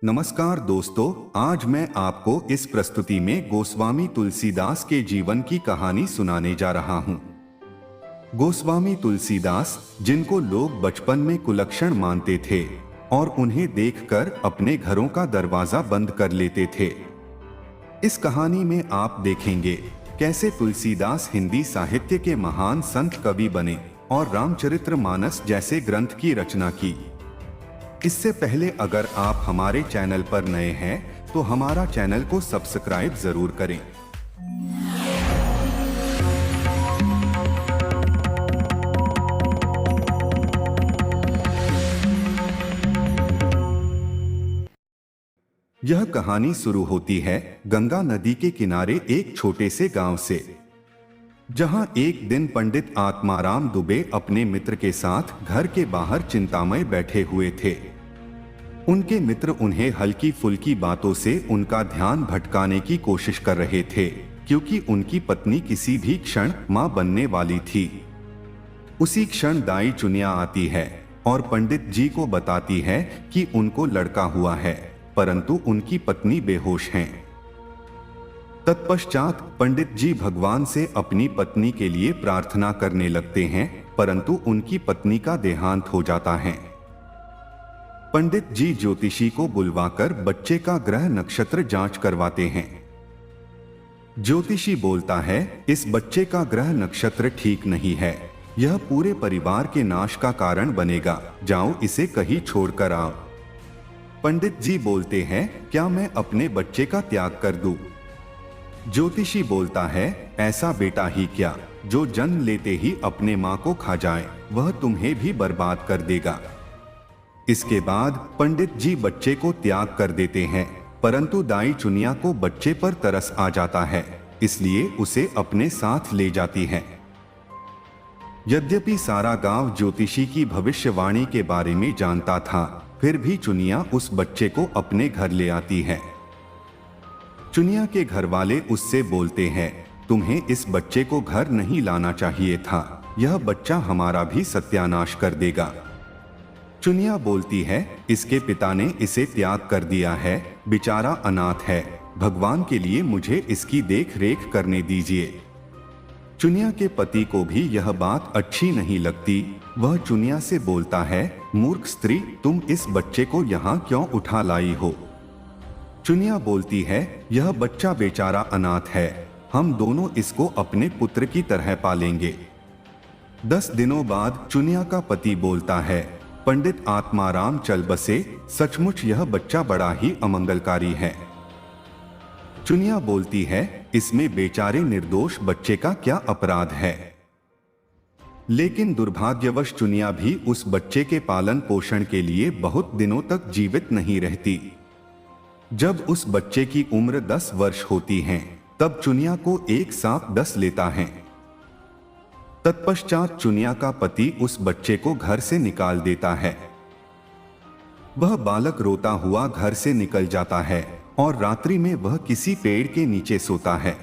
नमस्कार दोस्तों, आज मैं आपको इस प्रस्तुति में गोस्वामी तुलसीदास के जीवन की कहानी सुनाने जा रहा हूँ। गोस्वामी तुलसीदास, जिनको लोग बचपन में कुलक्षण मानते थे और उन्हें देखकर अपने घरों का दरवाजा बंद कर लेते थे। इस कहानी में आप देखेंगे कैसे तुलसीदास हिंदी साहित्य के महान संत कवि बने और रामचरितमानस जैसे ग्रंथ की रचना की। इससे पहले अगर आप हमारे चैनल पर नए हैं तो हमारा चैनल को सब्सक्राइब जरूर करें। यह कहानी शुरू होती है गंगा नदी के किनारे एक छोटे से गांव से, जहां एक दिन पंडित आत्माराम दुबे अपने मित्र के साथ घर के बाहर चिंतामय बैठे हुए थे। उनके मित्र उन्हें हल्की फुल्की बातों से उनका ध्यान भटकाने की कोशिश कर रहे थे, क्योंकि उनकी पत्नी किसी भी क्षण मां बनने वाली थी। उसी क्षण दाई चुनिया आती है और पंडित जी को बताती है कि उनको लड़का हुआ है, परंतु उनकी पत्नी बेहोश हैं। तत्पश्चात पंडित जी भगवान से अपनी पत्नी के लिए प्रार्थना करने लगते हैं, परंतु उनकी पत्नी का देहांत हो जाता है। पंडित जी ज्योतिषी को बुलवाकर बच्चे का ग्रह नक्षत्र जांच करवाते हैं। ज्योतिषी बोलता है, इस बच्चे का ग्रह नक्षत्र ठीक नहीं है, यह पूरे परिवार के नाश का कारण बनेगा, जाओ इसे कहीं छोड़कर आओ। पंडित जी बोलते हैं, क्या मैं अपने बच्चे का त्याग कर दूं? ज्योतिषी बोलता है, ऐसा बेटा ही क्या, जो जन्म लेते ही अपने मां को खा जाए, वह तुम्हें भी बर्बाद कर देगा। इसके बाद पंडित जी बच्चे को त्याग कर देते हैं, परंतु दाई चुनिया को बच्चे पर तरस आ जाता है, इसलिए उसे अपने साथ ले जाती है। यद्यपि सारा गांव ज्योतिषी की भविष्यवाणी के बारे में जानता था, फिर भी चुनिया उस बच्चे को अपने घर ले आती है। चुनिया के घर वाले उससे बोलते हैं, तुम्हें इस बच्चे को घर नहीं लाना चाहिए था, यह बच्चा हमारा भी सत्यानाश कर देगा। चुनिया बोलती है, इसके पिता ने इसे त्याग कर दिया है, बेचारा अनाथ है, भगवान के लिए मुझे इसकी देख रेख करने दीजिए। चुनिया के पति को भी यह बात अच्छी नहीं लगती। वह चुनिया से बोलता है, मूर्ख स्त्री, तुम इस बच्चे को यहाँ क्यों उठा लाई हो? चुनिया बोलती है, यह बच्चा बेचारा अनाथ है, हम दोनों इसको अपने पुत्र की तरह पालेंगे। 10 दिनों बाद चुनिया का पति बोलता है, पंडित आत्माराम चल बसे, सचमुच यह बच्चा बड़ा ही अमंगलकारी है। चुनिया बोलती है, इसमें बेचारे निर्दोष बच्चे का क्या अपराध है? लेकिन दुर्भाग्यवश चुनिया भी उस बच्चे के पालन पोषण के लिए बहुत दिनों तक जीवित नहीं रहती। जब उस बच्चे की उम्र 10 वर्ष होती है, तब चुनिया को एक सांप डस लेता है। तत्पश्चात चुनिया का पति उस बच्चे को घर से निकाल देता है। वह बालक रोता हुआ घर से निकल जाता है और रात्रि में वह किसी पेड़ के नीचे सोता है।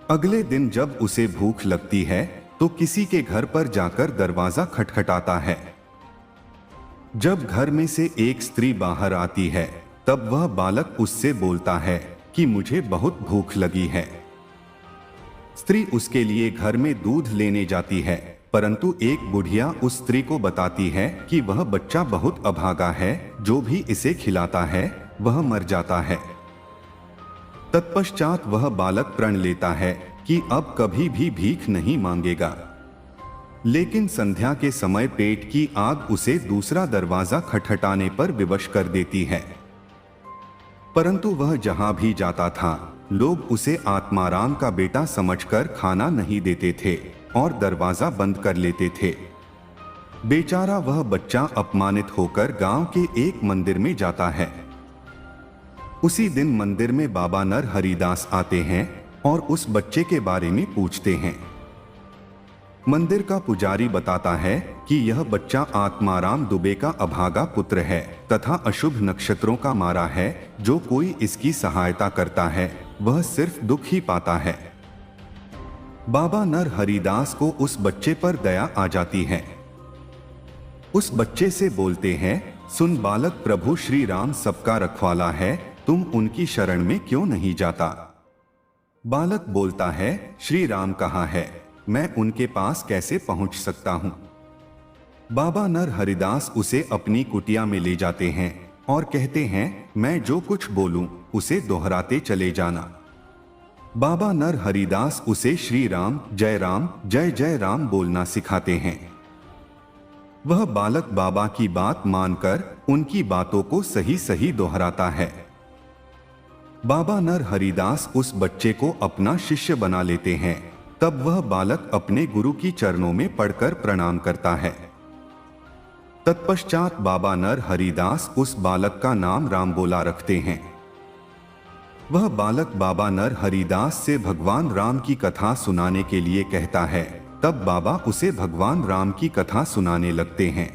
अगले दिन जब उसे भूख लगती है तो किसी के घर पर जाकर दरवाजा खटखटाता है। जब घर में से एक स्त्री बाहर आती है, तब वह बालक उससे बोलता है कि मुझे बहुत भूख लगी है। स्त्री उसके लिए घर में दूध लेने जाती है, परंतु एक बुढ़िया उस स्त्री को बताती है कि वह बच्चा बहुत अभागा है, जो भी इसे खिलाता है वह मर जाता है। तत्पश्चात वह बालक प्रण लेता है कि अब कभी भी भीख नहीं मांगेगा। लेकिन संध्या के समय पेट की आग उसे दूसरा दरवाजा खटखटाने पर विवश कर देती है। परंतु वह जहां भी जाता था, लोग उसे आत्माराम का बेटा समझकर खाना नहीं देते थे और दरवाजा बंद कर लेते थे। बेचारा वह बच्चा अपमानित होकर गांव के एक मंदिर में जाता है। उसी दिन मंदिर में बाबा नर हरिदास आते हैं और उस बच्चे के बारे में पूछते हैं। मंदिर का पुजारी बताता है कि यह बच्चा आत्माराम दुबे का अभागा पुत्र है तथा अशुभ नक्षत्रों का मारा है, जो कोई इसकी सहायता करता है वह सिर्फ दुख ही पाता है। बाबा नर हरिदास को उस बच्चे पर दया आ जाती है। उस बच्चे से बोलते हैं, सुन बालक, प्रभु श्री राम सबका रखवाला है, तुम उनकी शरण में क्यों नहीं जाता? बालक बोलता है, श्री राम कहाँ है, मैं उनके पास कैसे पहुंच सकता हूं? बाबा नर हरिदास उसे अपनी कुटिया में ले जाते हैं और कहते हैं, मैं जो कुछ बोलूं उसे दोहराते चले जाना। बाबा नर हरिदास उसे श्री राम जय जय राम बोलना सिखाते हैं। वह बालक बाबा की बात मानकर उनकी बातों को सही सही दोहराता है। बाबा नर हरिदास उस बच्चे को अपना शिष्य बना लेते हैं। तब वह बालक अपने गुरु की चरणों में पड़कर प्रणाम करता है। तत्पश्चात बाबा नर हरिदास उस बालक का नाम रामबोला रखते हैं। वह बालक बाबा नर हरिदास से भगवान राम की कथा सुनाने के लिए कहता है। तब बाबा उसे भगवान राम की कथा सुनाने लगते हैं।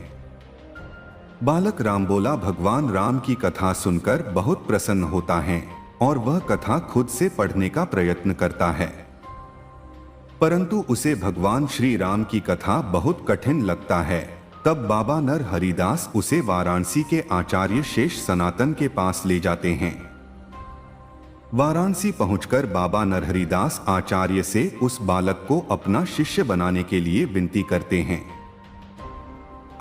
बालक रामबोला भगवान राम की कथा सुनकर बहुत प्रसन्न होता है और वह कथा खुद से पढ़ने का प्रयत्न करता है, परंतु उसे भगवान श्री राम की कथा बहुत कठिन लगता है। तब बाबा नर हरिदास उसे वाराणसी के आचार्य शेष सनातन के पास ले जाते हैं। वाराणसी पहुंचकर बाबा नरहरिदास आचार्य से उस बालक को अपना शिष्य बनाने के लिए विनती करते हैं।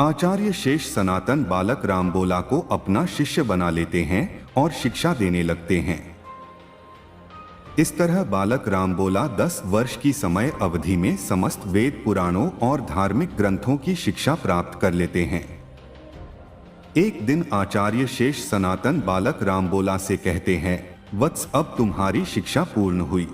आचार्य शेष सनातन बालक रामबोला को अपना शिष्य बना लेते हैं और शिक्षा देने लगते हैं। इस तरह बालक रामबोला 10 वर्ष की समय अवधि में समस्त वेद पुराणों और धार्मिक ग्रंथों की शिक्षा प्राप्त कर लेते हैं। एक दिन आचार्य शेष सनातन बालक रामबोला से कहते हैं, वत्स, अब तुम्हारी शिक्षा पूर्ण हुई।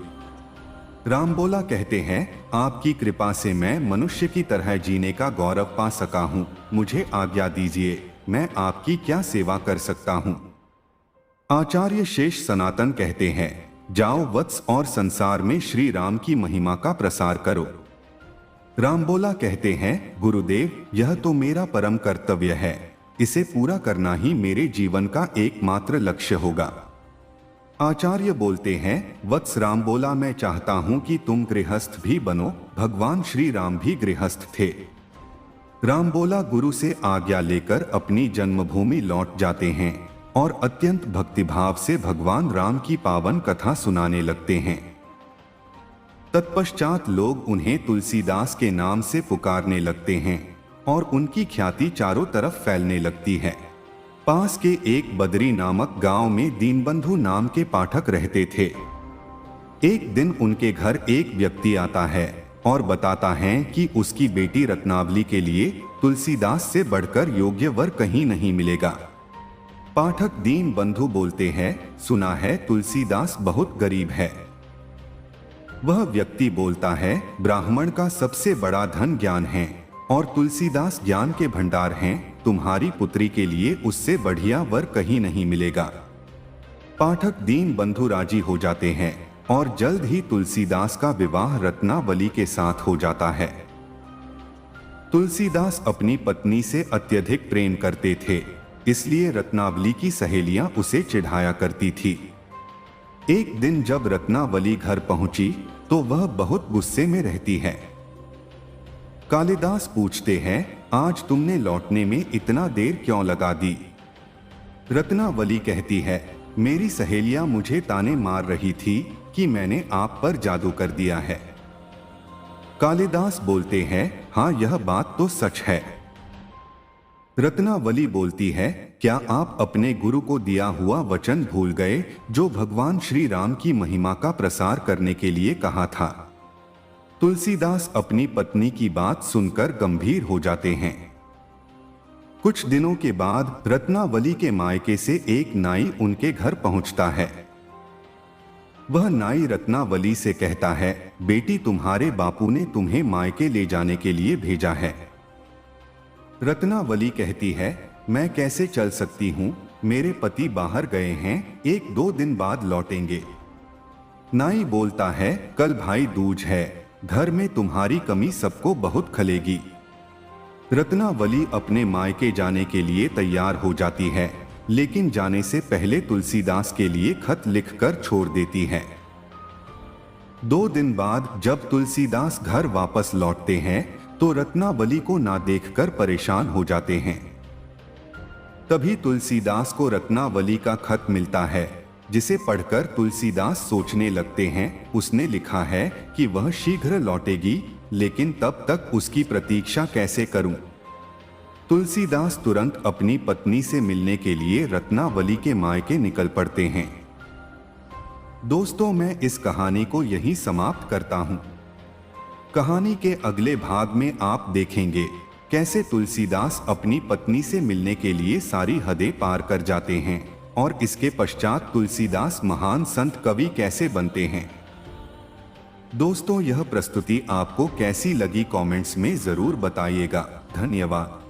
रामबोला कहते हैं, आपकी कृपा से मैं मनुष्य की तरह जीने का गौरव पा सका हूँ, मुझे आज्ञा दीजिए, मैं आपकी क्या सेवा कर सकता हूँ? आचार्य शेष सनातन कहते हैं, जाओ वत्स और संसार में श्री राम की महिमा का प्रसार करो। रामबोला कहते हैं, गुरुदेव, यह तो मेरा परम कर्तव्य है, इसे पूरा करना ही मेरे जीवन का एकमात्र लक्ष्य होगा। आचार्य बोलते हैं, वत्स रामबोला, मैं चाहता हूं कि तुम गृहस्थ भी बनो, भगवान श्री राम भी गृहस्थ थे। रामबोला गुरु से आज्ञा लेकर अपनी जन्मभूमि लौट जाते हैं और अत्यंत भक्तिभाव से भगवान राम की पावन कथा सुनाने लगते हैं। तत्पश्चात लोग उन्हें तुलसीदास के नाम से पुकारने लगते हैं और उनकी ख्याति चारों तरफ फैलने लगती है। पास के एक बदरी नामक गांव में दीनबंधु नाम के पाठक रहते थे। एक दिन उनके घर एक व्यक्ति आता है और बताता है कि उसकी बेटी रत्नावली के लिए तुलसीदास से बढ़कर योग्य वर कहीं नहीं मिलेगा। पाठक दीनबंधु बोलते हैं, सुना है तुलसीदास बहुत गरीब है। वह व्यक्ति बोलता है, ब्राह्मण का सबसे बड़ा धन ज्ञान है और तुलसीदास ज्ञान के भंडार हैं, तुम्हारी पुत्री के लिए उससे बढ़िया वर कहीं नहीं मिलेगा। पाठक दीनबंधु राजी हो जाते हैं और जल्द ही तुलसीदास का विवाह रत्नावली के साथ हो जाता है। तुलसीदास अपनी पत्नी से अत्यधिक प्रेम करते थे, इसलिए रत्नावली की सहेलियां उसे चिढ़ाया करती थी। एक दिन जब रत्नावली घर पहुंची तो वह बहुत गुस्से में रहती है। कालिदास पूछते हैं, आज तुमने लौटने में इतना देर क्यों लगा दी? रत्नावली कहती है, मेरी सहेलियां मुझे ताने मार रही थी कि मैंने आप पर जादू कर दिया है। कालिदास बोलते हैं, हाँ, यह बात तो सच है। रत्नावली बोलती है, क्या आप अपने गुरु को दिया हुआ वचन भूल गए जो भगवान श्री राम की महिमा का प्रसार करने के लिए कहा था? तुलसीदास अपनी पत्नी की बात सुनकर गंभीर हो जाते हैं। कुछ दिनों के बाद रत्नावली के मायके से एक नाई उनके घर पहुंचता है। वह नाई रत्नावली से कहता है, बेटी, तुम्हारे बापू ने तुम्हें मायके ले जाने के लिए भेजा है। रत्नावली कहती है, मैं कैसे चल सकती हूँ, मेरे पति बाहर गए हैं, 1-2 दिन बाद लौटेंगे। नाई बोलता है, कल भाई दूज है, घर में तुम्हारी कमी सबको बहुत खलेगी। रत्नावली अपने मायके जाने के लिए तैयार हो जाती है, लेकिन जाने से पहले तुलसीदास के लिए खत लिखकर छोड़ देती है। 2 दिन बाद जब तुलसीदास घर वापस लौटते हैं तो रत्नावली को ना देखकर परेशान हो जाते हैं। तभी तुलसीदास को रत्नावली का खत मिलता है, जिसे पढ़कर तुलसीदास सोचने लगते हैं। उसने लिखा है कि वह शीघ्र लौटेगी, लेकिन तब तक उसकी प्रतीक्षा कैसे करूं? तुलसीदास तुरंत अपनी पत्नी से मिलने के लिए रत्नावली के मायके निकल पड़ते हैं। दोस्तों, मैं इस कहानी को यहीं समाप्त करता हूं। कहानी के अगले भाग में आप देखेंगे कैसे तुलसीदास अपनी पत्नी से मिलने के लिए सारी हदें पार कर जाते हैं और इसके पश्चात तुलसीदास महान संत कवि कैसे बनते हैं। दोस्तों, यह प्रस्तुति आपको कैसी लगी कमेंट्स में जरूर बताइएगा। धन्यवाद।